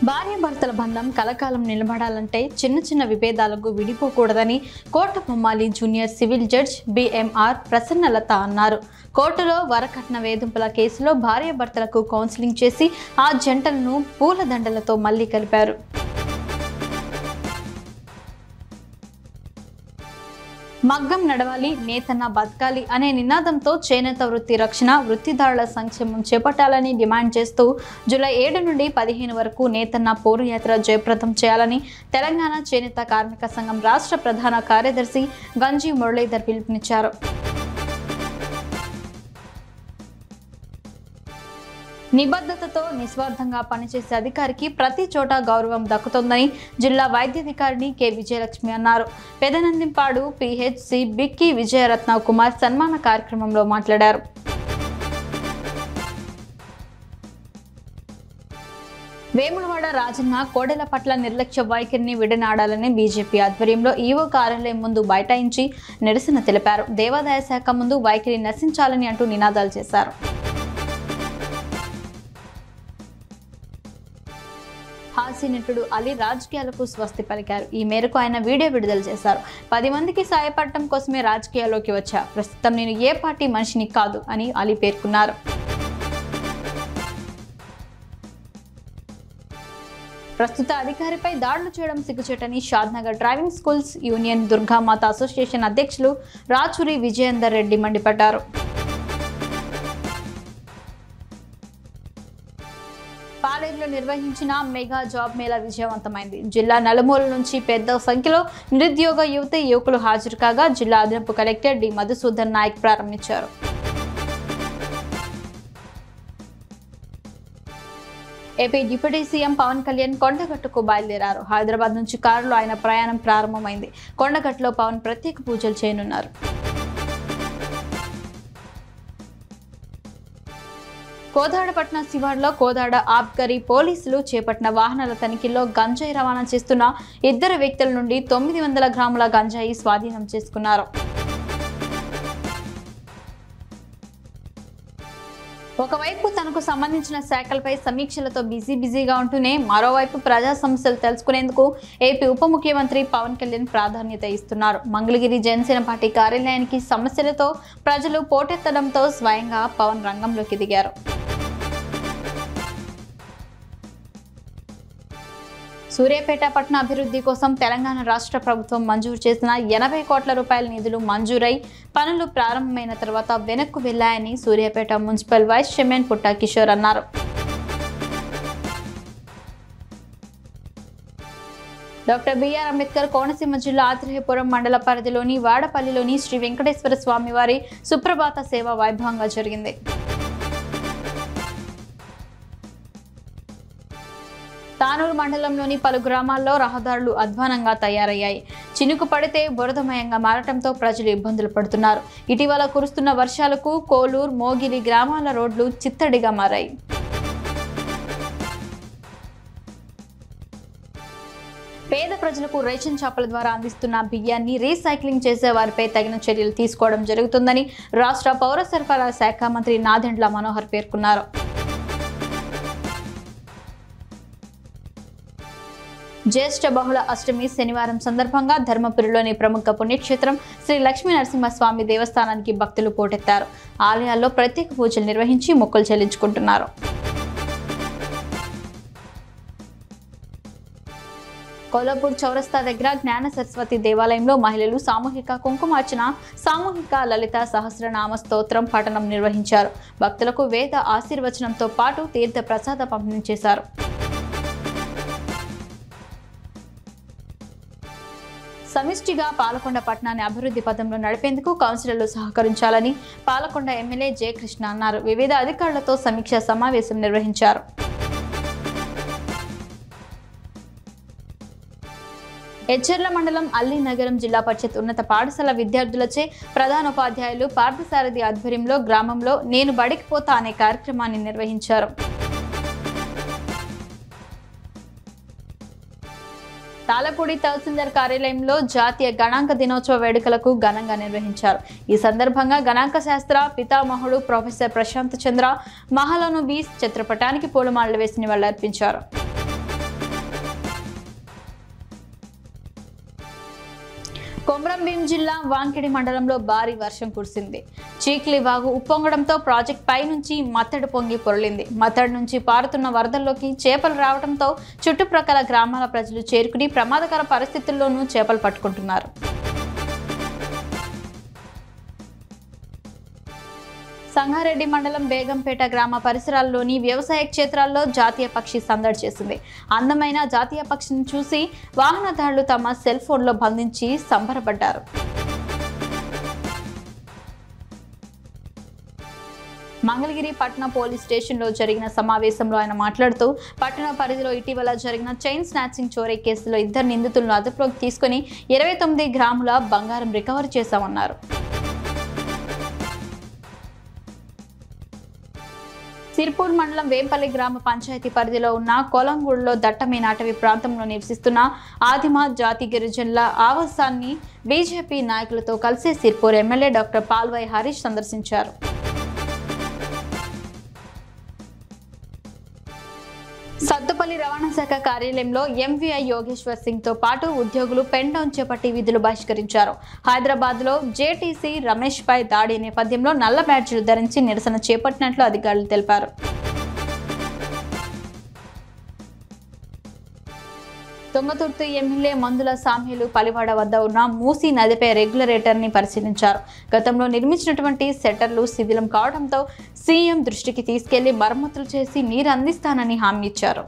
భార్యాభర్తల బంధం కలకాలం నిలబడాలంటే చిన్న చిన్న విభేదాలకు విడిపోకూడదని Kotabommali junior civil judge B M R Prasannalatha అన్నారు. కోర్టులో వరకట్న వేధింపుల కేసులో భార్యాభర్తలకు కౌన్సిలింగ్ చేసి ఆ జంటలను పూలదండలతో మళ్లీ కలిపారు. మగ్గం నడవాలి, నేతన్న బతకాలి అనే నినాదంతో చేనేత వృత్తి రక్షణ, వృత్తిదారుల సంక్షేమం చేపట్టాలని డిమాండ్ చేస్తూ జూలై 7 నుండి 15 వరకు నేతన్న పోరుయాత్ర జయప్రదం చేయాలని తెలంగాణ చేనేత కార్మిక సంఘం రాష్ట్ర ప్రధాన కార్యదర్శి గంజి మురళీధర్ పిలుపునిచ్చారు. నిబద్ధతతో నిస్వార్థంగా పనిచేసే అధికారికి ప్రతి చోట గౌరవం దక్కుతుందని జిల్లా వైద్యాధికారిని కె విజయలక్ష్మి అన్నారు. పెదనందింపాడు పిహెచ్సి బిక్కి విజయరత్న కుమార్ సన్మాన కార్యక్రమంలో మాట్లాడారు. వేములవాడ రాజన్న కోడెల పట్ల నిర్లక్ష్య వైఖరిని విడనాడాలని బీజేపీ ఆధ్వర్యంలో ఈవో కార్యాలయం ముందు బైఠాయించి నిరసన తెలిపారు. దేవాదాయ శాఖ ముందు వైఖరి నశించాలని అంటూ నినాదాలు చేశారు. హాస్య నటుడు అలీ రాజకీయాలకు స్వస్తి పలికారు. ఈ మేరకు ఆయన వీడియో విడుదల చేశారు. 10 మందికి సాయపడటం కోసమే రాజకీయాల్లోకి వచ్చా, ప్రస్తుతం నేను ఏ పార్టీ మనిషిని కాదు అని అలీ పేర్కొన్నారు. ప్రస్తుత అధికారిపై దాడులు చేయడం సిగ్గుచేటని Shadnagar driving schools union Durgamata association అధ్యక్షులు రాచూరి విజయేందర్ రెడ్డి మండిపడ్డారు. పాలేరులో నిర్వహించిన మెగా జాబ్ మేళా విజయవంతమైంది. జిల్లా నలుమూల నుంచి పెద్ద సంఖ్యలో నిరుద్యోగ యువకులు హాజరు కాగా జిల్లా అదనపు కలెక్టర్ డి మధుసూదన్ నాయక్ ప్రారంభించారు. AP deputy CM Pawan Kalyan కొండగట్టుకు బయలుదేరారు. హైదరాబాద్ నుంచి కారులో ఆయన ప్రయాణం ప్రారంభమైంది. కొండగట్టులో పవన్ ప్రత్యేక పూజలు చేయనున్నారు. కోదాడపట్న శివార్లో కోదాడ ఆబ్గరీ పోలీసులు చేపట్టిన వాహనాల తనిఖీల్లో గంజాయి రవాణా చేస్తున్న 2 వ్యక్తుల నుండి 900 గ్రాముల గంజాయి స్వాధీనం చేసుకున్నారు. ఒకవైపు తనకు సంబంధించిన శాఖలపై సమీక్షలతో బిజీగా ఉంటూనే మరోవైపు ప్రజా సమస్యలు తెలుసుకునేందుకు ఏపీ ఉప ముఖ్యమంత్రి పవన్ కళ్యాణ్ ప్రాధాన్యత ఇస్తున్నారు. మంగళగిరి జనసేన పార్టీ కార్యాలయానికి సమస్యలతో ప్రజలు పోటెత్తడంతో స్వయంగా పవన్ రంగంలోకి దిగారు. సూర్యాపేట పట్టణ అభివృద్ధి కోసం తెలంగాణ రాష్ట్ర ప్రభుత్వం మంజూరు చేసిన 80 కోట్ల రూపాయల నిధులు మంజూరై పనులు ప్రారంభమైన తర్వాత వెనక్కు వెళ్లాయని Suryapet municipal vice chairman Putta Kishore అన్నారు. డాక్టర్ బిఆర్ అంబేద్కర్ కోనసీమ జిల్లా ఆత్రేయపురం మండల పరిధిలోని వాడపల్లిలోని శ్రీ వెంకటేశ్వర స్వామి వారి సుప్రభాత సేవ వైభవంగా జరిగింది. తానూరు మండలంలోని పలు గ్రామాల్లో రహదారులు అధ్వానంగా తయారయ్యాయి. చినుకు పడితే బురదమయంగా మారటంతో ప్రజలు ఇబ్బందులు పడుతున్నారు. ఇటీవల కురుస్తున్న వర్షాలకు కోలూరు, మోగిలి గ్రామాల రోడ్లు చిత్తడిగా మారాయి. పేద ప్రజలకు రేషన్ షాపుల ద్వారా అందిస్తున్న బియ్యాన్ని రీసైక్లింగ్ చేసే వారిపై తగిన చర్యలు తీసుకోవడం జరుగుతుందని రాష్ట్ర పౌర సరఫరాల శాఖ మంత్రి నాదెండ్ల మనోహర్ పేర్కొన్నారు. జ్యేష్ఠ బహుళ అష్టమి శనివారం సందర్భంగా ధర్మపురిలోని ప్రముఖ పుణ్యక్షేత్రం శ్రీ లక్ష్మీ నరసింహస్వామి దేవస్థానానికి భక్తులు పోటెత్తారు. ఆలయాల్లో ప్రత్యేక పూజలు నిర్వహించి మొక్కులు చెల్లించుకుంటున్నారు. కొల్లాపూర్ చౌరస్తా దగ్గర జ్ఞాన సరస్వతి దేవాలయంలో మహిళలు సామూహిక కుంకుమార్చన, సామూహిక లలిత సహస్రనామ స్తోత్రం పఠనం నిర్వహించారు. భక్తులకు వేద ఆశీర్వచనంతో పాటు తీర్థ ప్రసాద పంపిణీ చేశారు. సమిష్టిగా పాలకొండ పట్టణాన్ని అభివృద్ధి పథంలో నడిపేందుకు కౌన్సిలర్లు సహకరించాలని పాలకొండ ఎమ్మెల్యే జె కృష్ణ అన్నారు. వివిధ అధికారులతో సమీక్షా సమావేశం నిర్వహించారు. ఎచ్చెర్ల మండలం అల్లీనగరం జిల్లా పరిషత్ ఉన్నత పాఠశాల విద్యార్థులచే ప్రధానోపాధ్యాయులు పార్థసారథి ఆధ్వర్యంలో గ్రామంలో నేను బడికి పోతా అనే కార్యక్రమాన్ని నిర్వహించారు. తాళపూడి తహసీల్దార్ కార్యాలయంలో జాతీయ గణాంక దినోత్సవ వేడుకలకు ఘనంగా నిర్వహించారు. ఈ సందర్భంగా గణాంక శాస్త్ర పితామహుడు ప్రొఫెసర్ ప్రశాంత్ చంద్ర మహాలను బీస్ చిత్రపటానికి పూలమాలలు వేసి నివాళులర్పించారు. కొమరంభీం జిల్లా వాంకిడి మండలంలో భారీ వర్షం కురిసింది. చీక్లి వాగు ఉప్పొంగడంతో ప్రాజెక్ట్ పై నుంచి మత్తడి పొంగి పొరలింది. మత్తడి నుంచి పారుతున్న వరదల్లోకి చేపలు రావడంతో చుట్టుప్రక్కల గ్రామాల ప్రజలు చేరుకుని ప్రమాదకర పరిస్థితుల్లోనూ చేపలు పట్టుకుంటున్నారు. సంగారెడ్డి మండలం బేగంపేట గ్రామ పరిసరాల్లోని వ్యవసాయ క్షేత్రాల్లో జాతీయ పక్షి సందడి చేసింది. అందమైన జాతీయ పక్షిని చూసి వాహనదారులు తమ సెల్ ఫోన్లో బంధించి సంబరపడ్డారు. మంగళగిరి పట్టణ పోలీస్ స్టేషన్లో జరిగిన సమావేశంలో ఆయన మాట్లాడుతూ, పట్టణ పరిధిలో ఇటీవల జరిగిన చైన్ స్నాచింగ్ చోరీ కేసులో 2 నిందితులను అదుపులోకి తీసుకుని 29 గ్రాముల బంగారం రికవరీ చేశామన్నారు. సిర్పూర్ మండలం వేంపల్లి గ్రామ పంచాయతీ పరిధిలో ఉన్న కొలంగూడులో దట్టమైన అటవీ ప్రాంతంలో నివసిస్తున్న ఆదిమ జాతి గిరిజనుల ఆవాసాన్ని బీజేపీ నాయకులతో కలిసి సిర్పూర్ ఎమ్మెల్యే డాక్టర్ పాల్వాయి హరీష్ సందర్శించారు. సత్తుపల్లి రవాణా శాఖ కార్యాలయంలో ఎంవీఐ యోగేశ్వర్ సింగ్ తో పాటు ఉద్యోగులు పెన్ డౌన్ చేపట్టి విధులు బహిష్కరించారు. హైదరాబాద్ లో జేటీసీ రమేష్ పై దాడి నేపథ్యంలో నల్ల బ్యాడ్జీలు ధరించి నిరసన చేపట్టినట్లు అధికారులు తెలిపారు. తుంగతుర్తి ఎమ్మెల్యే మందుల సామ్యులు పలివాడ వద్ద ఉన్న మూసీ నదిపై రెగ్యులేటర్ ని పరిశీలించారు. గతంలో నిర్మించినటువంటి సెటర్లు శిథిలం కావడంతో సీఎం దృష్టికి తీసుకెళ్లి మరమ్మతులు చేసి నీరు అందిస్తానని హామీ ఇచ్చారు.